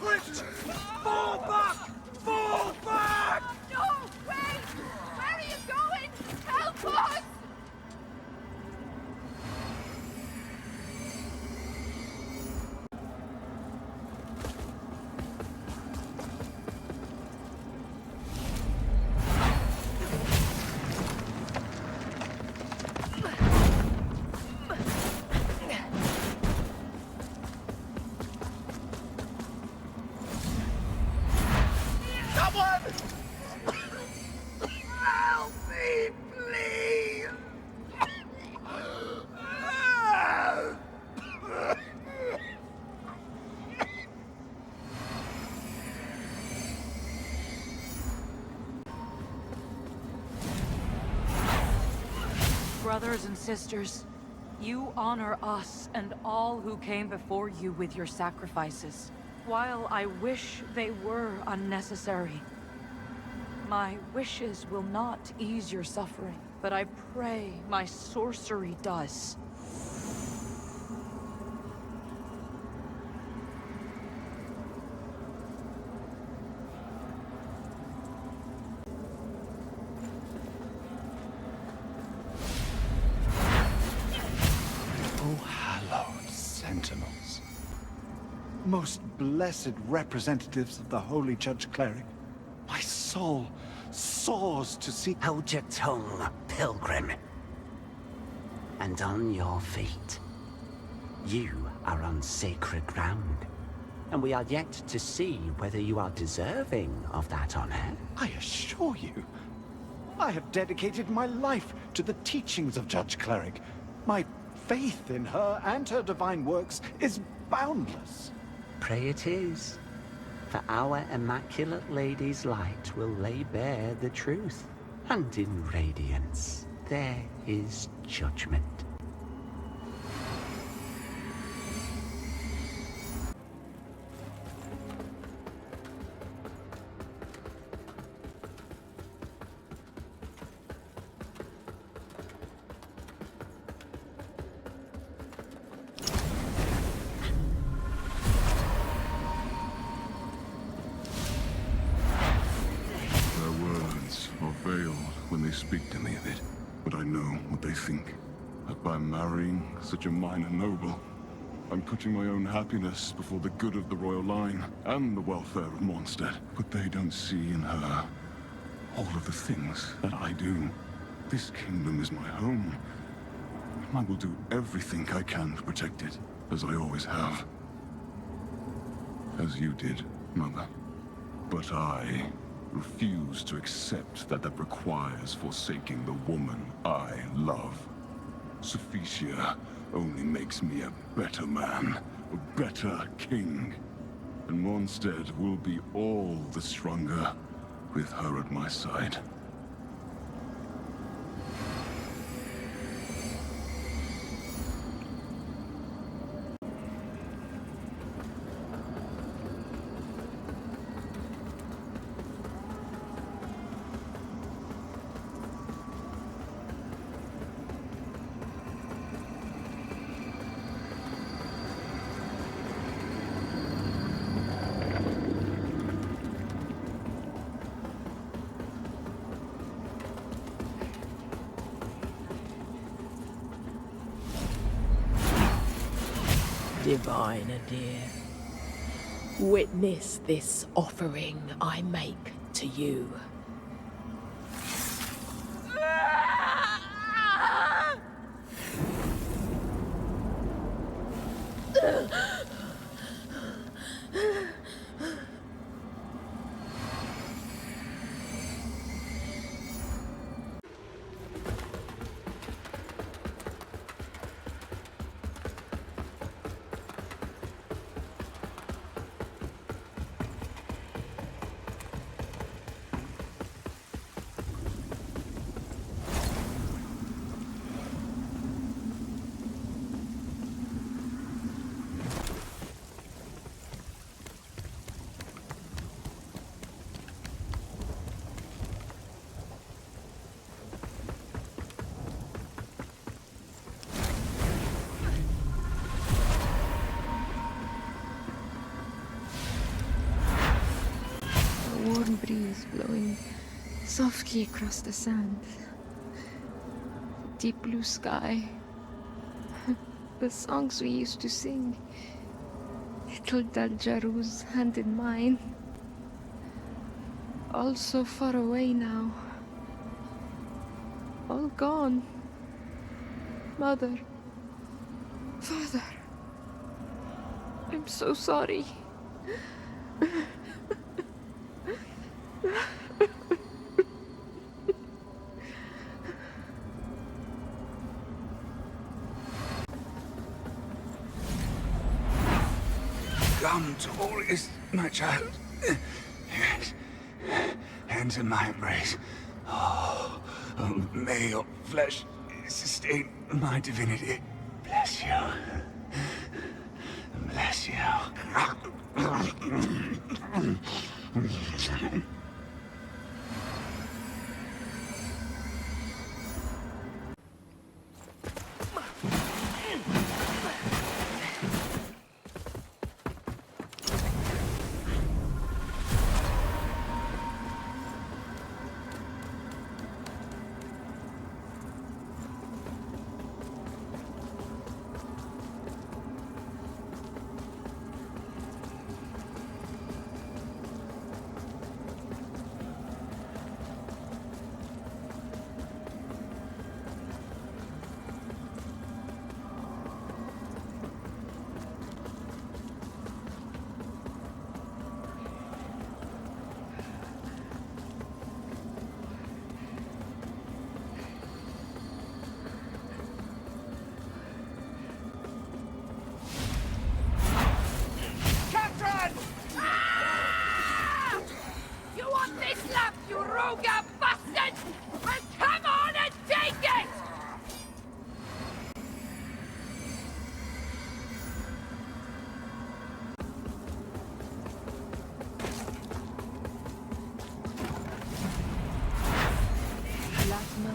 cliffs! Fall back! Fall back! No! Wait! Where are you going? Help us! Help me, please! Brothers and sisters, you honor us and all who came before you with your sacrifices. While I wish they were unnecessary, my wishes will not ease your suffering, but I pray my sorcery does. Oh, hallowed sentinels. Most blessed representatives of the Holy Judge Cleric. My soul soars to see... Hold your tongue, pilgrim. And on your feet. You are on sacred ground. And we are yet to see whether you are deserving of that honor. I assure you, I have dedicated my life to the teachings of Judge Cleric. My faith in her and her divine works is boundless. Pray it is. For our Immaculate Lady's light will lay bare the truth. And in radiance, there is judgment. When they speak to me of it, but I know what they think. That by marrying such a minor noble, I'm putting my own happiness before the good of the royal line and the welfare of Mondstadt. But they don't see in her all of the things that I do. This kingdom is my home. I will do everything I can to protect it, as I always have. As you did, Mother. But I refuse to accept that requires forsaking the woman I love. Sophicia only makes me a better man, a better king. And Mondstadt will be all the stronger with her at my side. Diviner dear, witness this offering I make to you. warm breeze blowing softly across the sand. Deep blue sky. The songs we used to sing. Little Daljaru's hand in mine. All so far away now. All gone. Mother. Father. I'm so sorry. Come to Aureus, my child. Yes. Hands in my embrace. Oh, may your flesh sustain my divinity. Bless you. Bless you. You want this lap, you rogue bastard? Well, come on and take it! Plasma,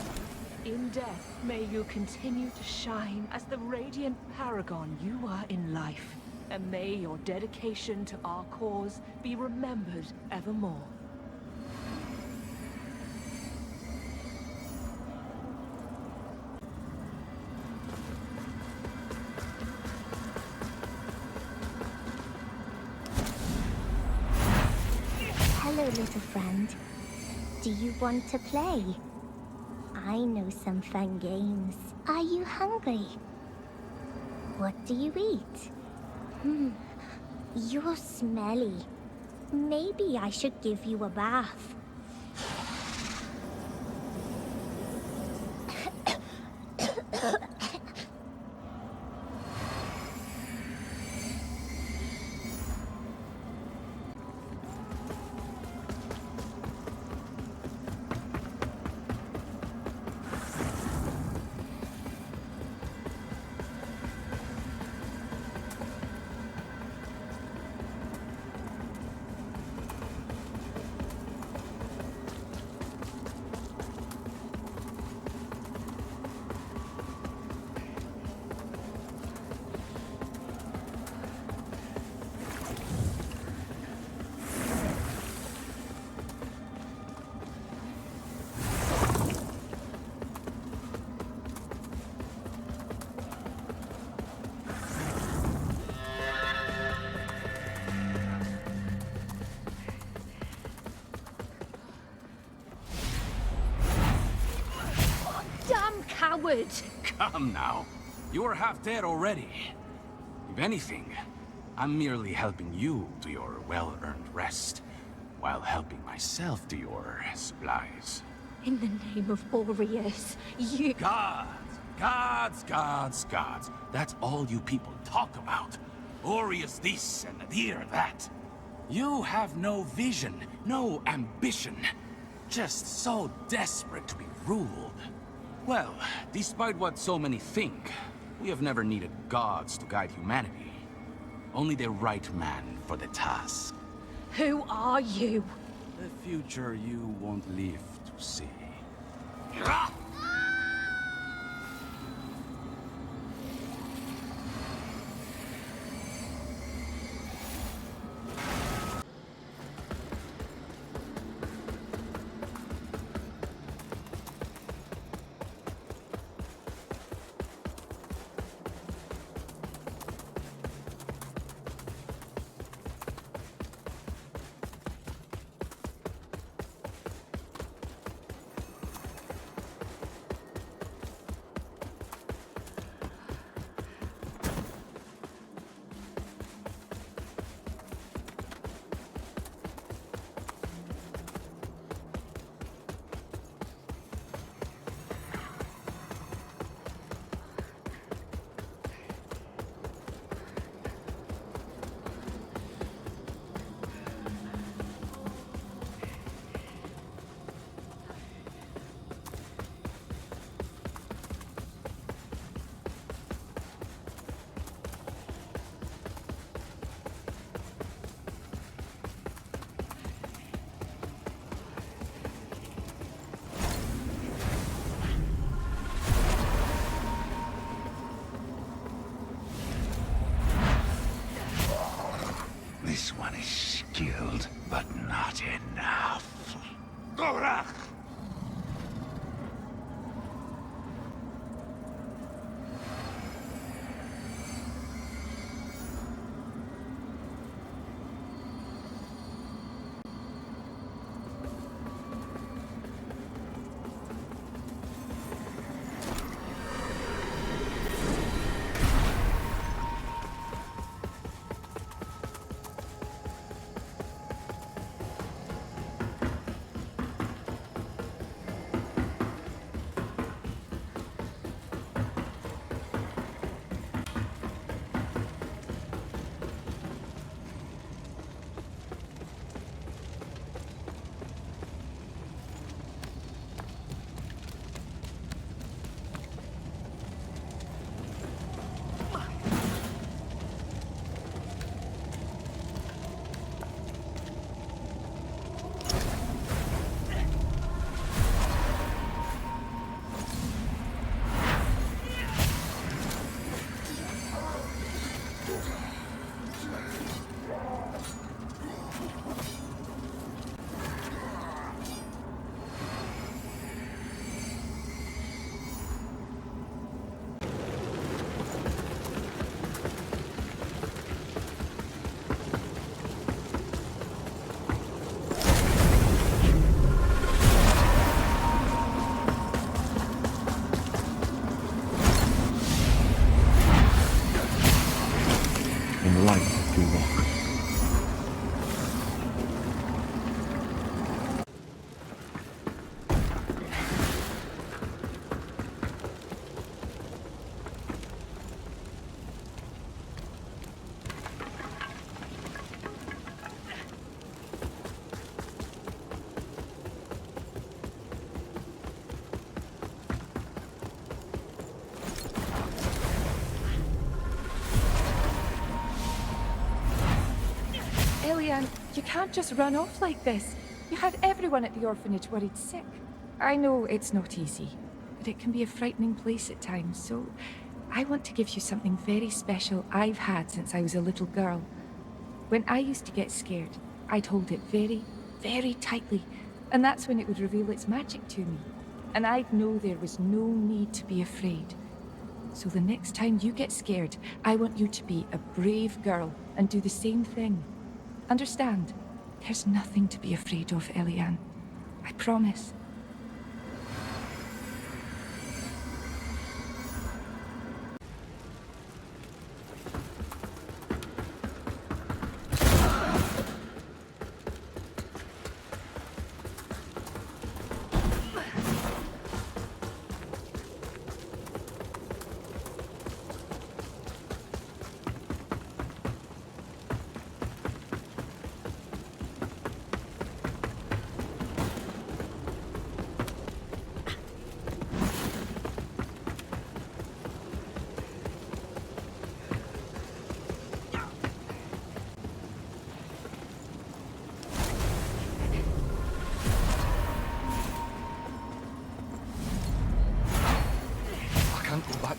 in death, may you continue to shine as the radiant paragon you are in life. And may your dedication to our cause be remembered evermore. Hello, little friend. Do you want to play? I know some fun games. Are you hungry? What do you eat? You're smelly. Maybe I should give you a bath. Coward! Come now. You are half dead already. If anything, I'm merely helping you to your well-earned rest, while helping myself to your supplies. In the name of Aureus, you... Gods! Gods, gods, gods. That's all you people talk about. Aureus this and Nadir that. You have no vision, no ambition. Just so desperate to be ruled. Well, despite what so many think, we have never needed gods to guide humanity. Only the right man for the task. Who are you? The future you won't live to see. world, but not enough. Gorach! Elian, you can't just run off like this. You had everyone at the orphanage worried sick. I know it's not easy, but it can be a frightening place at times, so I want to give you something very special I've had since I was a little girl. When I used to get scared, I'd hold it very, very tightly, and that's when it would reveal its magic to me. And I'd know there was no need to be afraid. So the next time you get scared, I want you to be a brave girl and do the same thing. Understand? There's nothing to be afraid of, Elian. I promise.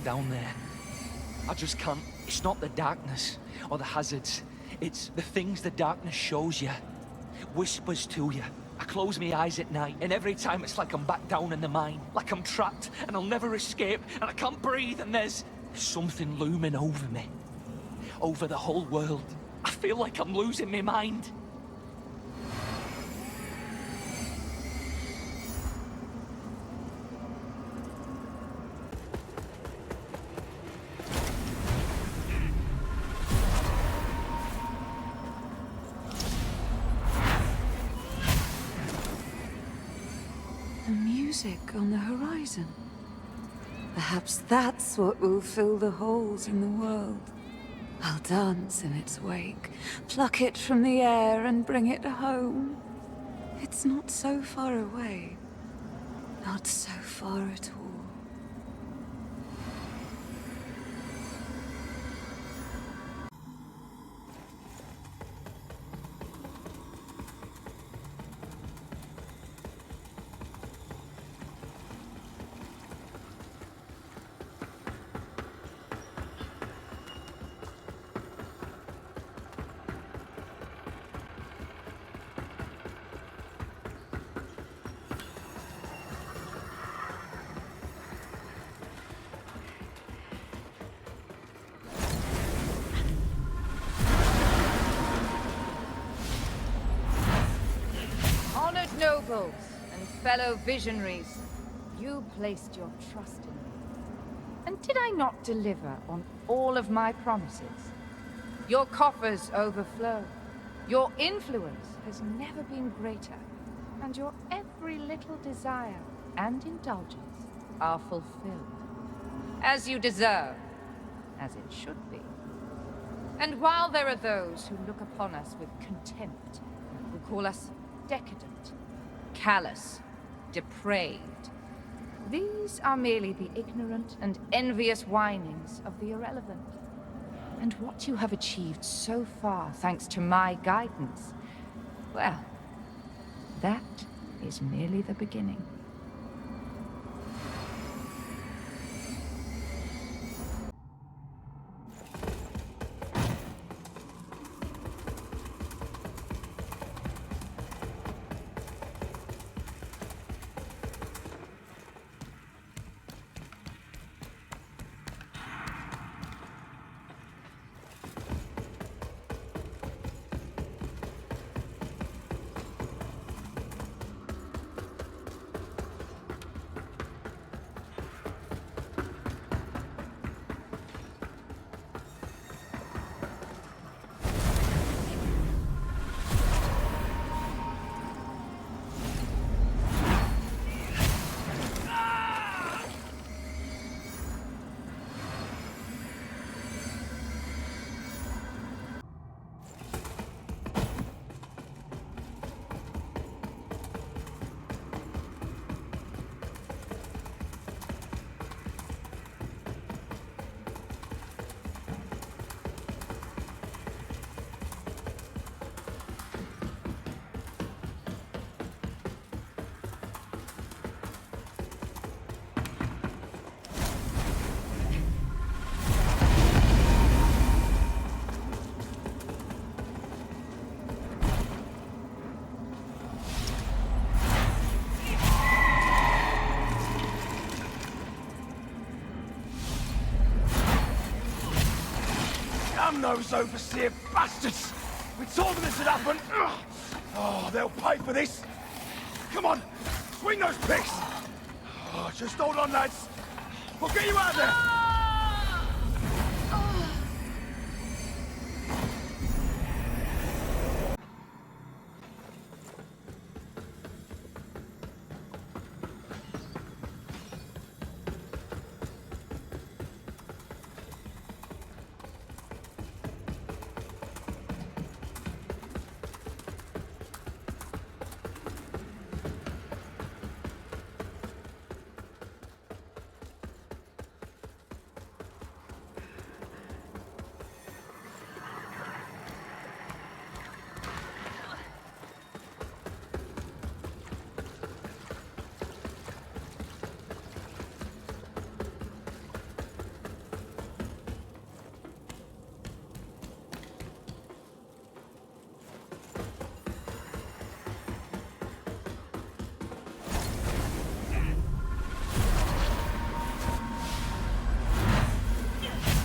Down there. I just can't. It's not the darkness or the hazards. It's the things the darkness shows you. Whispers to you. I close my eyes at night, and every time it's like I'm back down in the mine. Like I'm trapped, and I'll never escape, and I can't breathe, and there's something looming over me. Over the whole world. I feel like I'm losing my mind. On the horizon. Perhaps that's what will fill the holes in the world. I'll dance in its wake, pluck it from the air and bring it home. It's not so far away. Not so far at all. nobles and fellow visionaries, you placed your trust in me. And did I not deliver on all of my promises? Your coffers overflow. Your influence has never been greater. And your every little desire and indulgence are fulfilled. As you deserve, as it should be. And while there are those who look upon us with contempt, who call us decadent, callous, depraved, these are merely the ignorant and envious whinings of the irrelevant. And what you have achieved so far, thanks to my guidance, well, that is merely the beginning. Damn those overseer bastards! We told them this would happen! Ugh. Oh, they'll pay for this! Come on! Swing those picks! Oh, just hold on, lads! We'll get you out of there!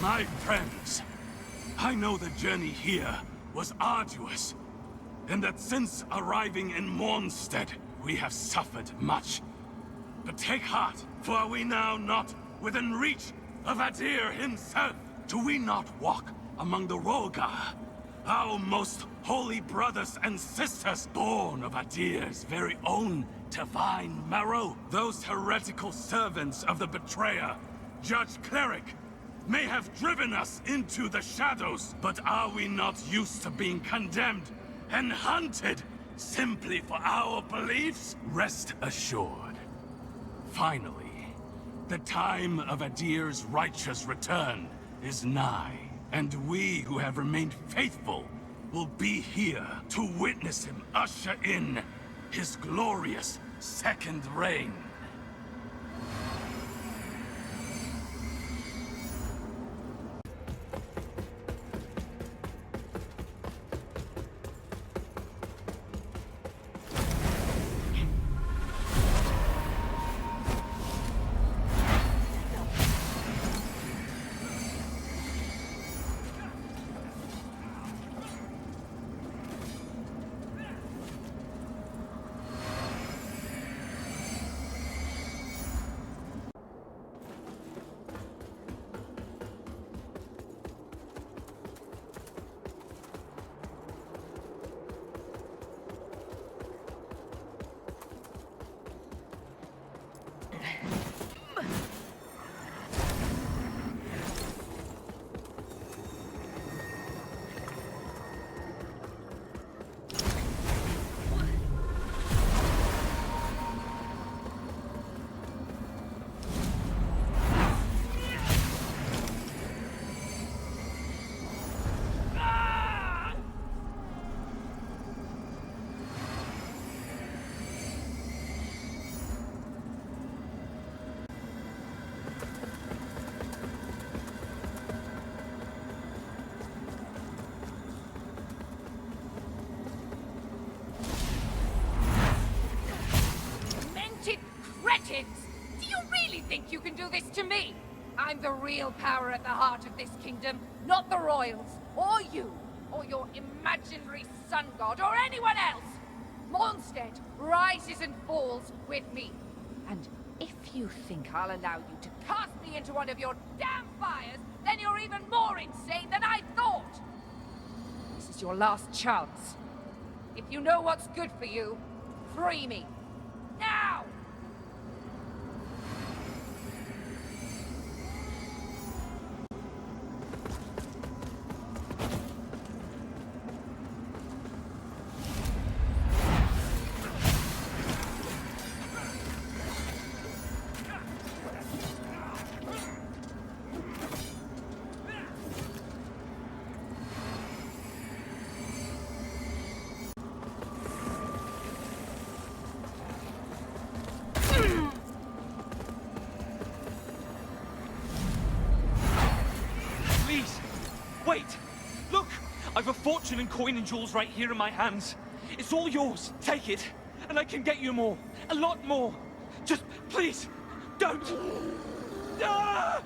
My friends, I know the journey here was arduous, and that since arriving in Mornstead, we have suffered much. But take heart, for are we now not within reach of Adir himself? Do we not walk among the Rogar, our most holy brothers and sisters, born of Adir's very own divine marrow? Those heretical servants of the betrayer, Judge Cleric, may have driven us into the shadows, but are we not used to being condemned and hunted simply for our beliefs? Rest assured. Finally, the time of Adir's righteous return is nigh, and we who have remained faithful will be here to witness him usher in his glorious second reign. cretins! Do you really think you can do this to me? I'm the real power at the heart of this kingdom, not the royals, or you, or your imaginary sun god, or anyone else! Mondstadt rises and falls with me. And if you think I'll allow you to cast me into one of your damn fires, then you're even more insane than I thought! This is your last chance. If you know what's good for you, free me. Now! Wait! Look! I've a fortune in coin and jewels right here in my hands. It's all yours. Take it, and I can get you more. A lot more. Just, please, don't! Ah!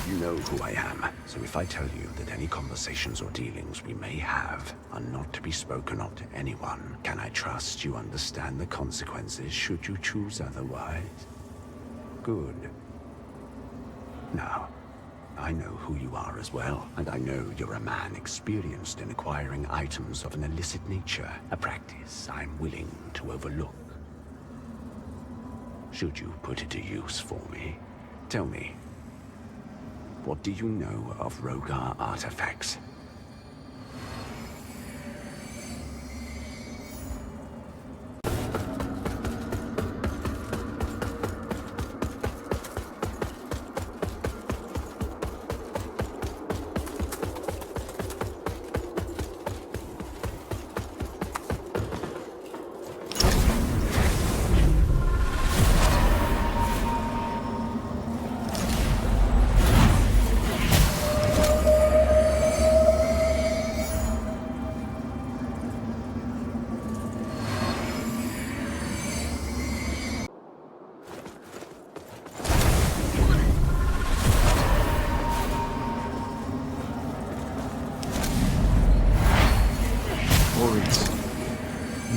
You know who I am, so if I tell you that any conversations or dealings we may have are not to be spoken of to anyone, can I trust you understand the consequences should you choose otherwise? Good. Now, I know who you are as well, and I know you're a man experienced in acquiring items of an illicit nature, a practice I'm willing to overlook. Should you put it to use for me, tell me, what do you know of Rogar artifacts?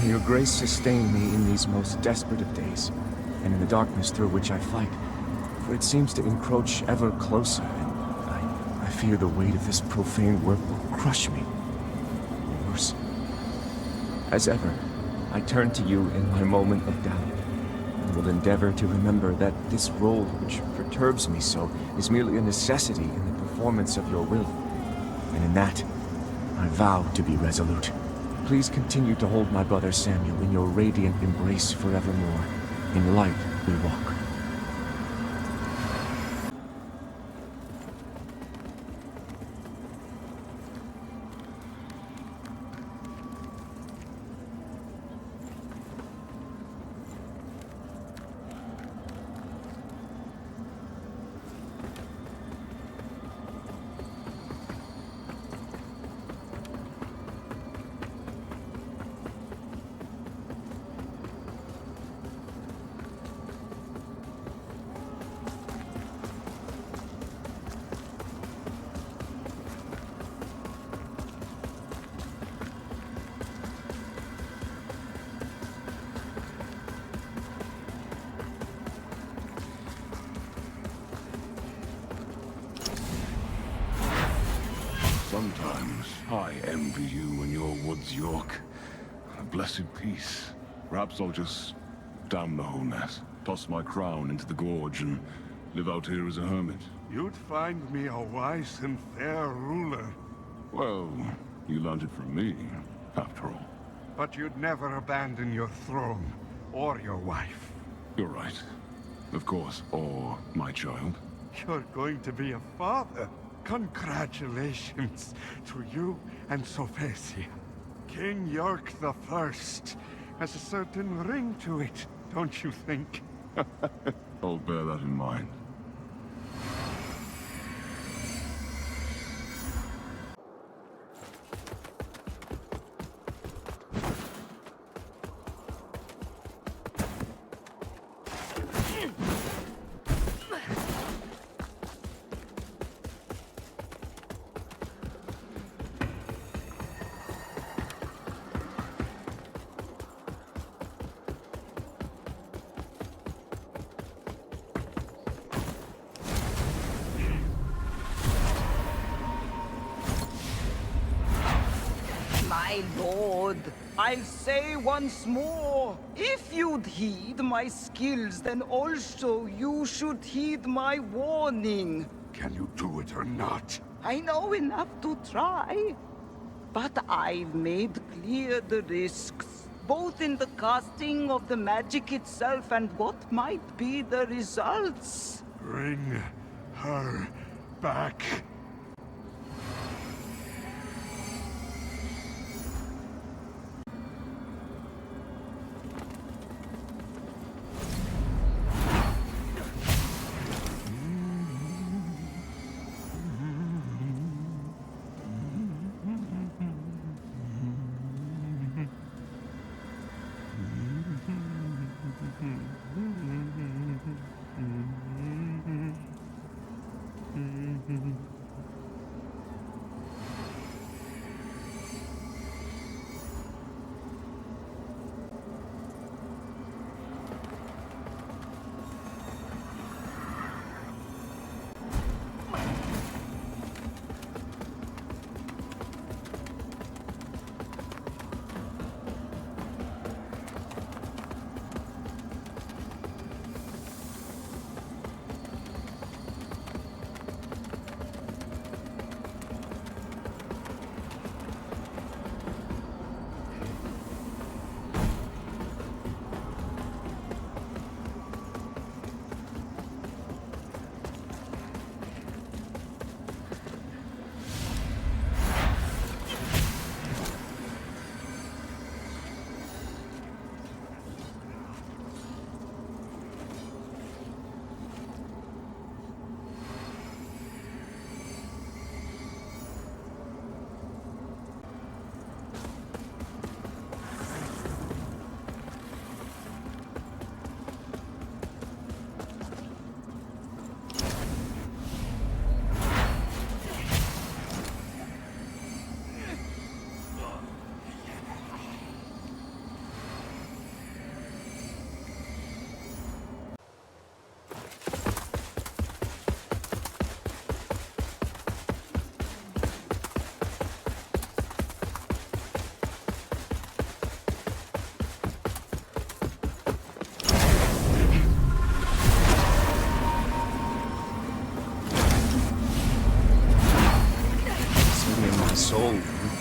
May your grace sustain me in these most desperate of days, and in the darkness through which I fight, for it seems to encroach ever closer, and I fear the weight of this profane work will crush me. Or worse. As ever, I turn to you in my moment of doubt, and will endeavor to remember that this role which perturbs me so is merely a necessity in the performance of your will, and in that, I vow to be resolute. Please continue to hold my brother Samuel in your radiant embrace forevermore. In light we walk. envy you and your woods, York. A blessed peace. Perhaps I'll just damn the whole mess, toss my crown into the gorge, and live out here as a hermit. You'd find me a wise and fair ruler. Well, you learned it from me, after all. But you'd never abandon your throne, or your wife. You're right. Of course, or my child. You're going to be a father. Congratulations to you and Sophesia. King York the First has a certain ring to it, don't you think? I'll bear that in mind. My lord, I'll say once more, if you'd heed my skills, then also you should heed my warning. Can you do it or not? I know enough to try, but I've made clear the risks, both in the casting of the magic itself and what might be the results. Bring her back.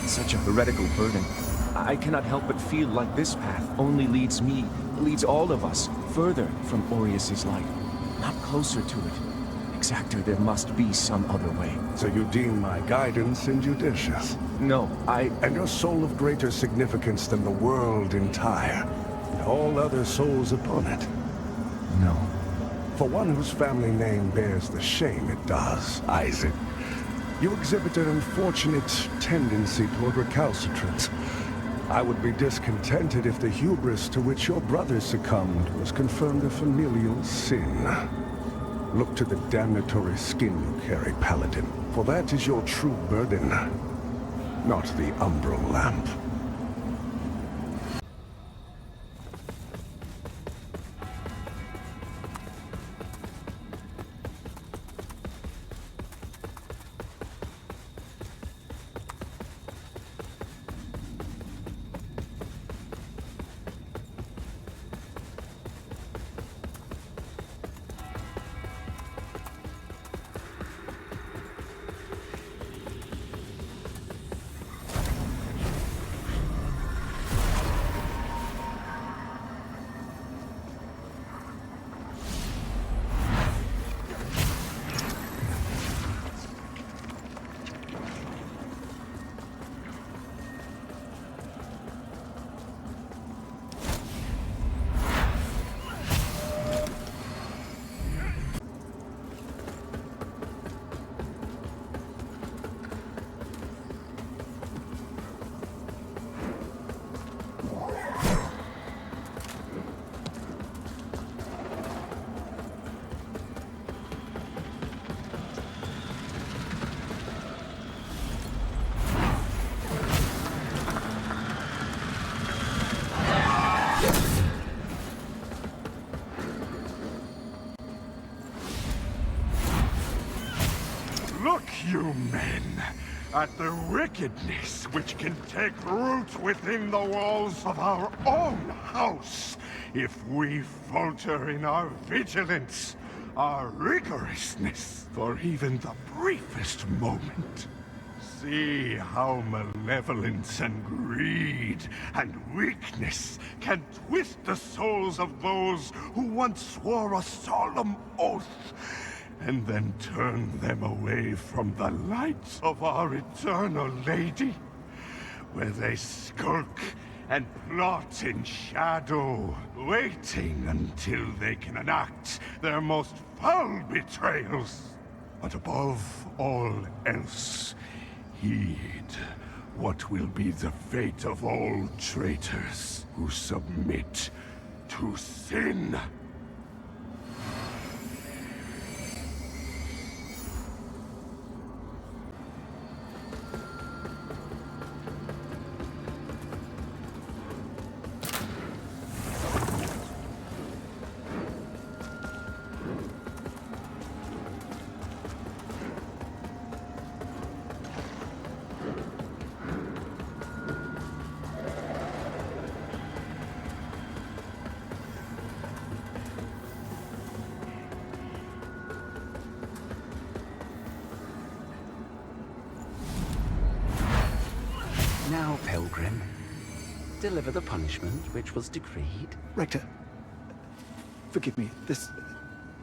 Such a heretical burden. I cannot help but feel like this path only leads me, leads all of us, further from Aureus's light, not closer to it. Exactor, there must be some other way. So you deem my guidance injudicious? No, And your soul of greater significance than the world entire, and all other souls upon it? No. For one whose family name bears the shame it does, Isaac, you exhibit an unfortunate tendency toward recalcitrance. I would be discontented if the hubris to which your brother succumbed was confirmed a familial sin. Look to the damnatory skin you carry, Paladin, for that is your true burden, not the umbral lamp. you men, at the wickedness which can take root within the walls of our own house if we falter in our vigilance, our rigorousness, for even the briefest moment. See how malevolence and greed and weakness can twist the souls of those who once swore a solemn oath, and then turn them away from the light of our eternal lady, where they skulk and plot in shadow, waiting until they can enact their most foul betrayals. But above all else, heed what will be the fate of all traitors who submit to sin. Now, Pilgrim, deliver the punishment which was decreed. Rector, forgive me,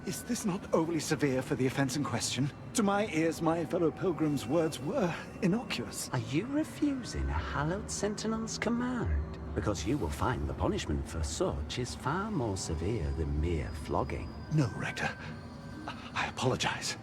is this not overly severe for the offense in question? To my ears, my fellow pilgrims' words were innocuous. Are you refusing a hallowed sentinel's command? Because you will find the punishment for such is far more severe than mere flogging. No, Rector. I apologize.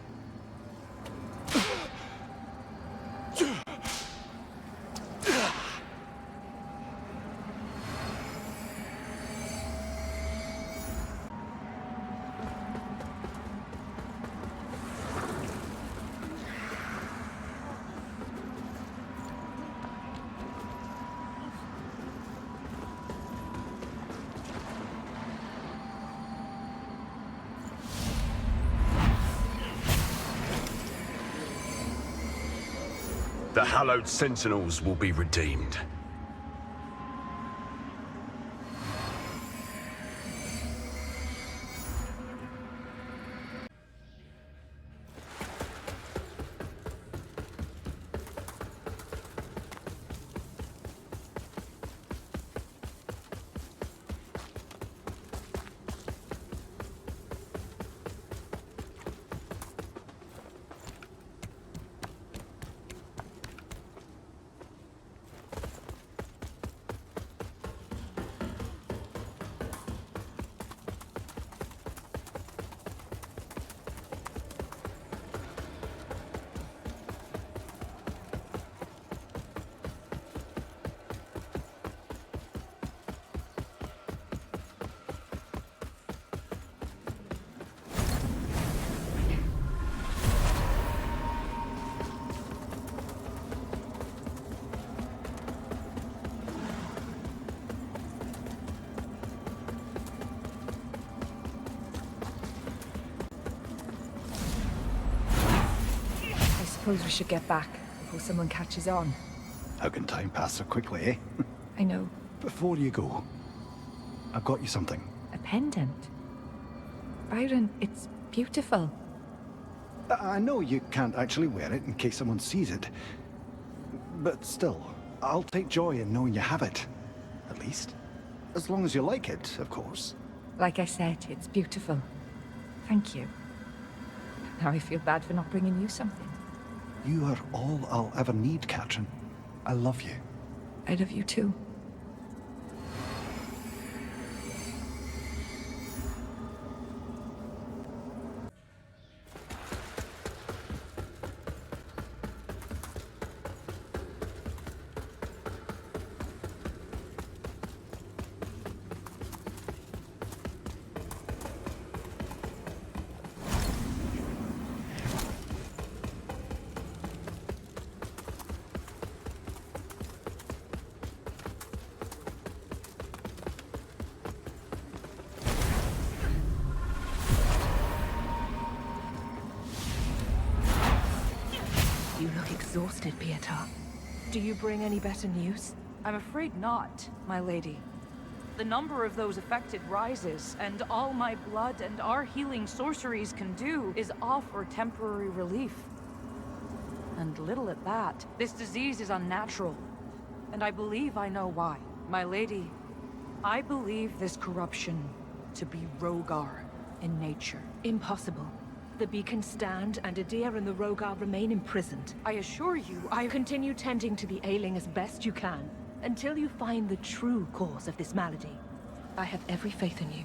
The hallowed sentinels will be redeemed. I suppose we should get back before someone catches on. How can time pass so quickly, eh? I know. Before you go, I've got you something. A pendant? Byron, it's beautiful. I know you can't actually wear it in case someone sees it. But still, I'll take joy in knowing you have it. At least. As long as you like it, of course. Like I said, it's beautiful. Thank you. Now I feel bad for not bringing you something. You are all I'll ever need, Katrin. I love you. I love you too. it, Pietà. Do you bring any better news? I'm afraid not, my lady. The number of those affected rises, and all my blood and our healing sorceries can do is offer temporary relief. And little at that. This disease is unnatural, and I believe I know why. My lady, I believe this corruption to be Rogar in nature. Impossible. The beacon stand, and Adir and the Rogar remain imprisoned. I assure you, I... Continue tending to the ailing as best you can, until you find the true cause of this malady. I have every faith in you.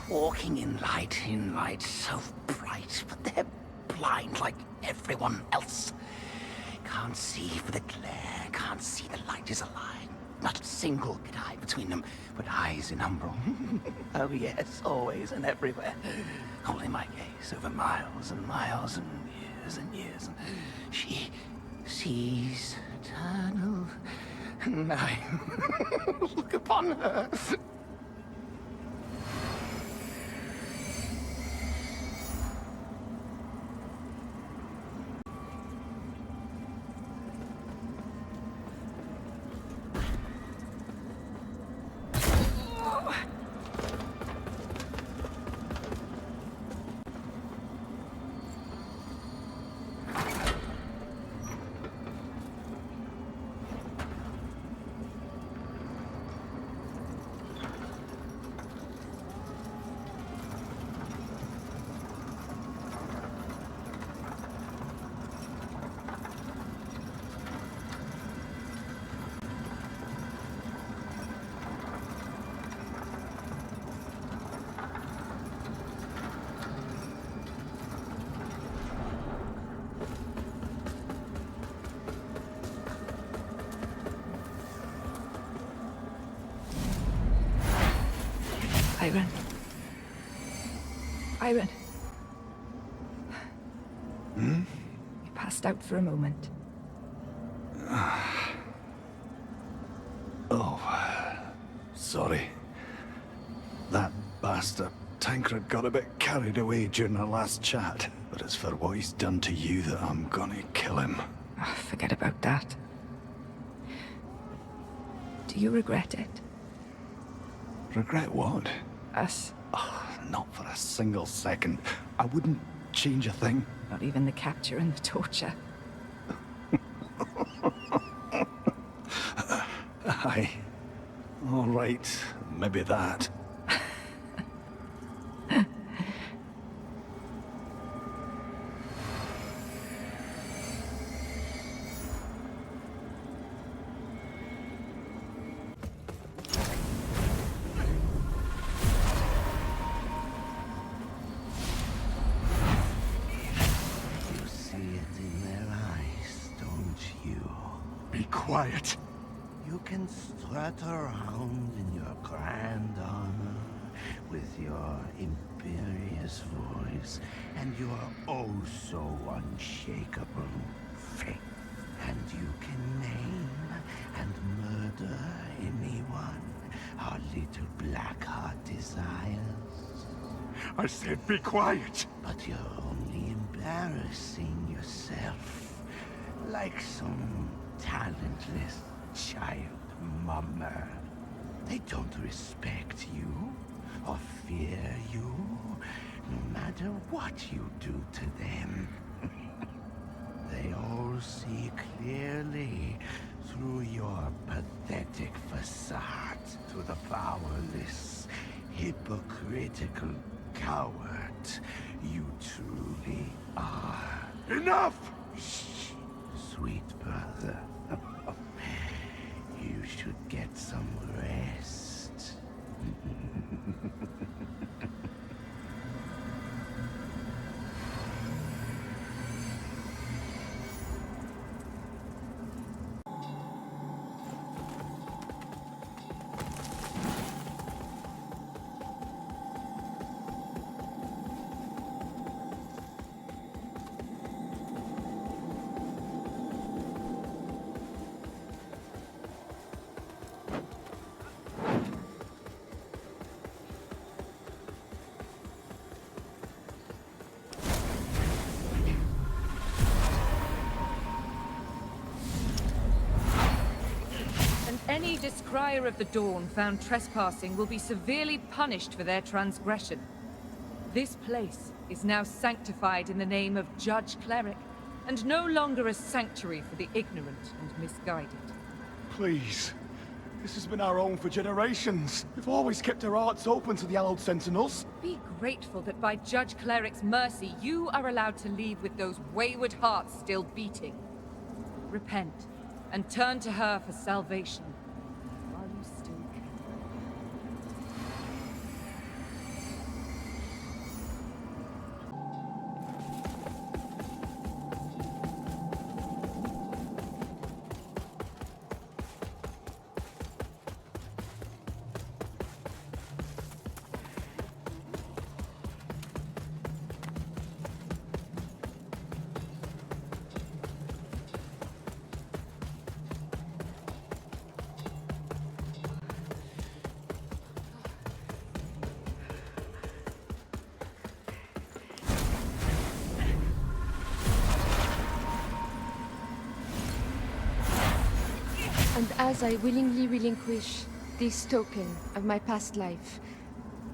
Walking in light so bright, but they're blind like everyone else. Can't see for the glare, can't see the light is a lie. Not a single good eye between them, but eyes in umbral. Oh yes, always and everywhere. Holding my gaze over miles and miles and years, and she sees eternal. And I look upon her. Iron. Hmm? You passed out for a moment. Oh, sorry. That bastard Tancred got a bit carried away during our last chat. But it's for what he's done to you that I'm gonna kill him. Oh, forget about that. Do you regret it? Regret what? Us. Oh, not for a single second. I wouldn't change a thing. Not even the capture and the torture. Aye. All right, maybe that. Quiet. You can strut around in your grand armor with your imperious voice and your oh so unshakable faith. And you can name and murder anyone our little black heart desires. I said be quiet! But you're only embarrassing yourself, like some talentless child mummer. They don't respect you or fear you, no matter what you do to them. They all see clearly through your pathetic facade to the powerless, hypocritical coward you truly are. Enough! Shh, sweet brother. You should get some rest. Any descrier of the dawn found trespassing will be severely punished for their transgression. This place is now sanctified in the name of Judge Cleric, and no longer a sanctuary for the ignorant and misguided. Please. This has been our home for generations. We've always kept our hearts open to the hallowed sentinels. Be grateful that by Judge Cleric's mercy, you are allowed to leave with those wayward hearts still beating. Repent, and turn to her for salvation. While you still can. And as I willingly relinquish this token of my past life,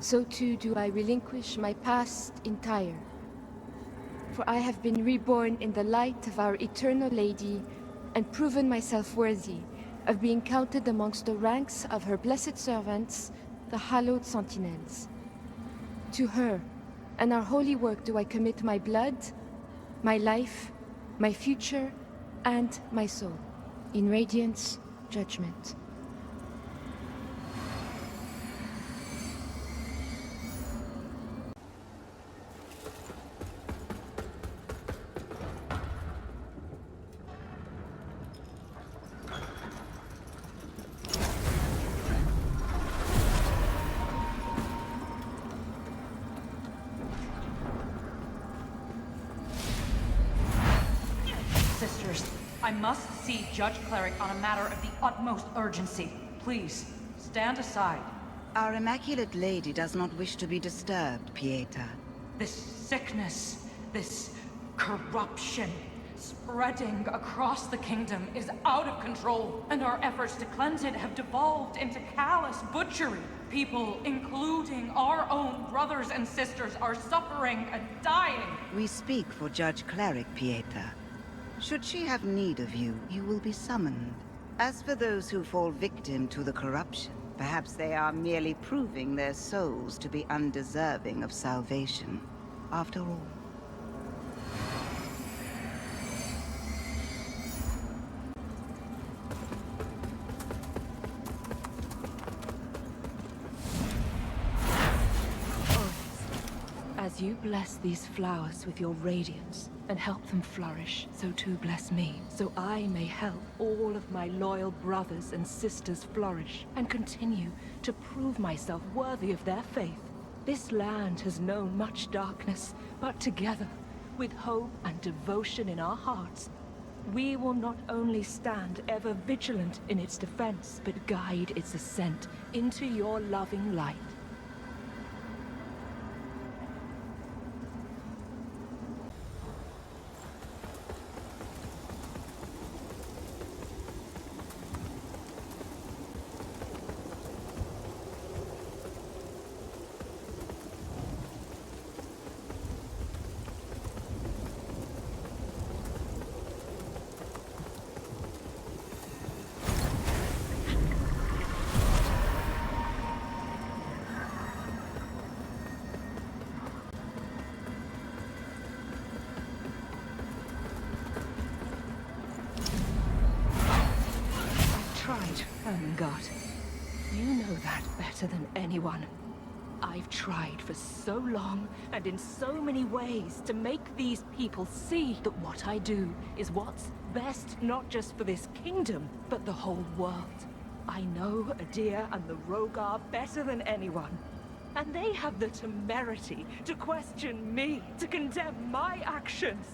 so too do I relinquish my past entire. For I have been reborn in the light of our eternal Lady, and proven myself worthy of being counted amongst the ranks of her blessed servants, the hallowed sentinels. To her and our holy work do I commit my blood, my life, my future, and my soul. In radiance, judgment. Sisters, I must see Judge Cleric on a matter of the utmost urgency. Please, stand aside. Our Immaculate Lady does not wish to be disturbed, Pieta. This sickness, this corruption, spreading across the kingdom is out of control, and our efforts to cleanse it have devolved into callous butchery. People, including our own brothers and sisters, are suffering and dying. We speak for Judge Cleric, Pieta. Should she have need of you, you will be summoned. As for those who fall victim to the corruption, perhaps they are merely proving their souls to be undeserving of salvation. After all. As you bless these flowers with your radiance and help them flourish, so too bless me, so I may help all of my loyal brothers and sisters flourish and continue to prove myself worthy of their faith. This land has known much darkness, but together, with hope and devotion in our hearts, We will not only stand ever vigilant in its defense, but guide its ascent into your loving light. Ermengarde, you know that better than anyone. I've tried for so long, and in so many ways, to make these people see that what I do is what's best not just for this kingdom, but the whole world. I know Adir and the Rogar better than anyone. And they have the temerity to question me, to condemn my actions.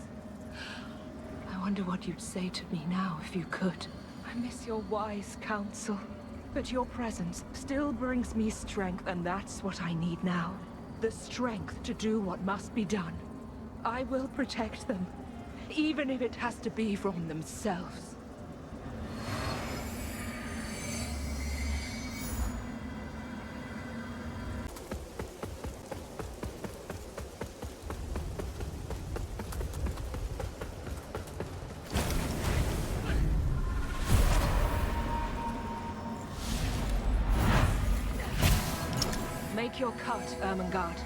I wonder what you'd say to me now if you could. I miss your wise counsel, but your presence still brings me strength, and that's what I need now. The strength to do what must be done. I will protect them, even if it has to be from themselves. Make your cut, Ermengarde.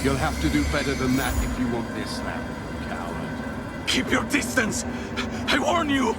You'll have to do better than that if you want this land, coward. Keep your distance! I warn you!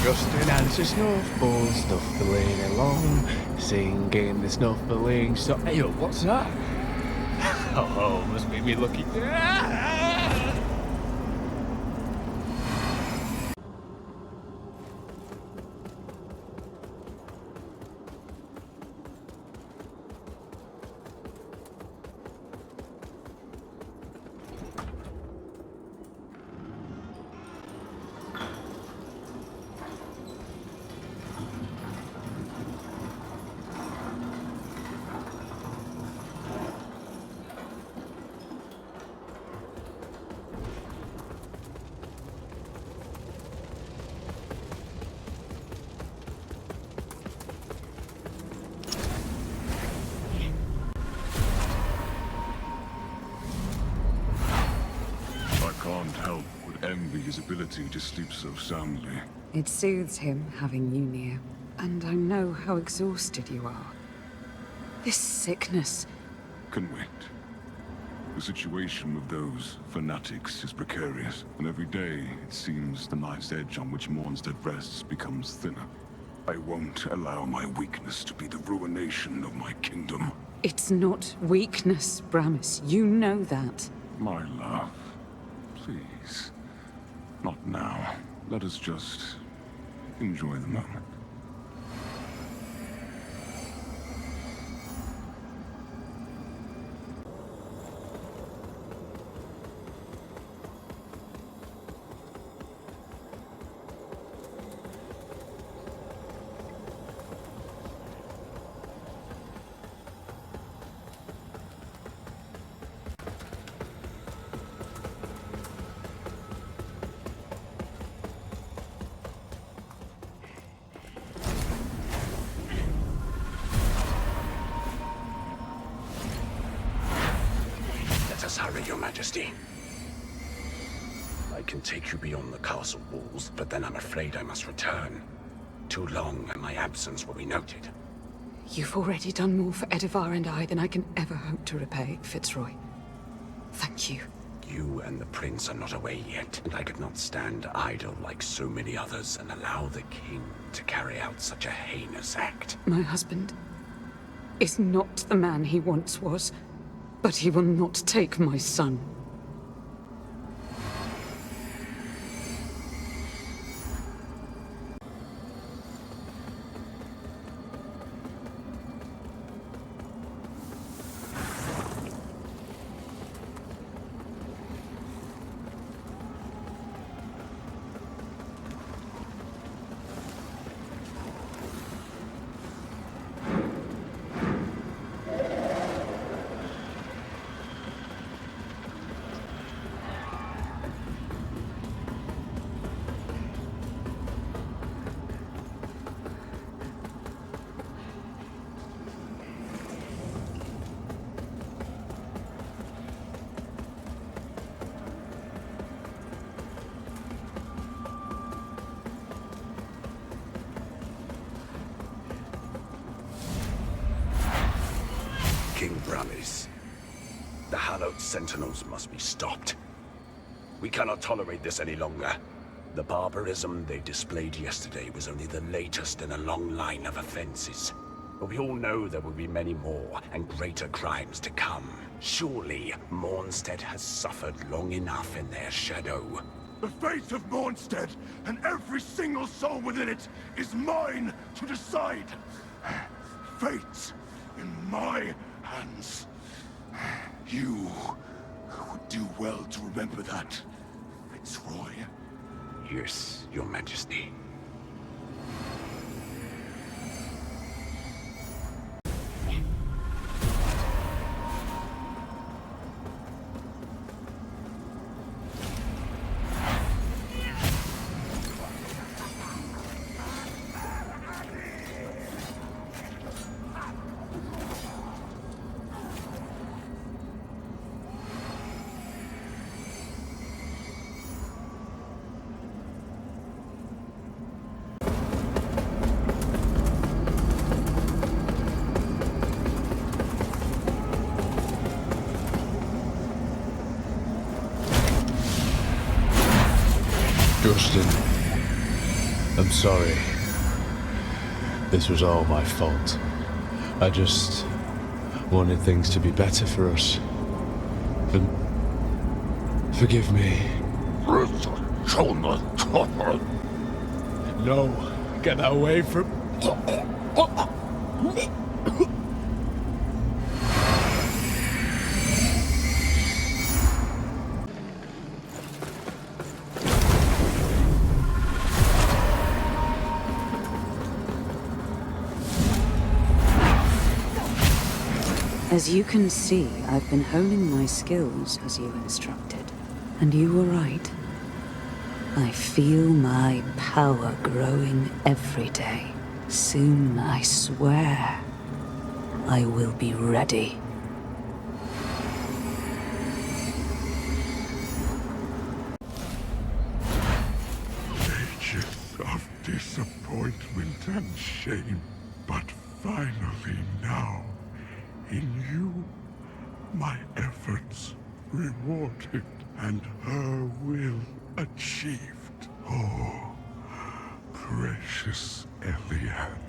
Justin and the Snuffle, snuffling along, singing the snuffling song. Hey, yo, what's that? Oh, must be me lucky. His ability to sleep so soundly. It soothes him having you near, and I know how exhausted you are. This sickness... Can wait. The situation with those fanatics is precarious, and every day it seems the knife's edge on which Mornstead rests becomes thinner. I won't allow my weakness to be the ruination of my kingdom. It's not weakness, Bramis. You know that. My love, please. Not now. Let us just enjoy the moment. Hurry, Your Majesty. I can take you beyond the castle walls, but then I'm afraid I must return. Too long, and my absence will be noted. You've already done more for Edivar and I than I can ever hope to repay, Fitzroy. Thank you. You and the prince are not away yet, and I could not stand idle like so many others and allow the king to carry out such a heinous act. My husband is not the man he once was. But he will not take my son. King Bramis, the hallowed sentinels must be stopped. We cannot tolerate this any longer. The barbarism they displayed yesterday was only the latest in a long line of offenses. But we all know there will be many more and greater crimes to come. Surely, Mornstead has suffered long enough in their shadow. The fate of Mornstead and every single soul within it is mine to decide. Fate in my hands. You would do well to remember that, Fitzroy. Yes, Your Majesty. Justin, I'm sorry. This was all my fault. I just wanted things to be better for us. Forgive me. No, get away from... As you can see, I've been honing my skills as you instructed. And you were right. I feel my power growing every day. Soon, I swear, I will be ready. Ages of disappointment and shame, but finally now, in you, my efforts rewarded and her will achieved. Oh, precious Eliane.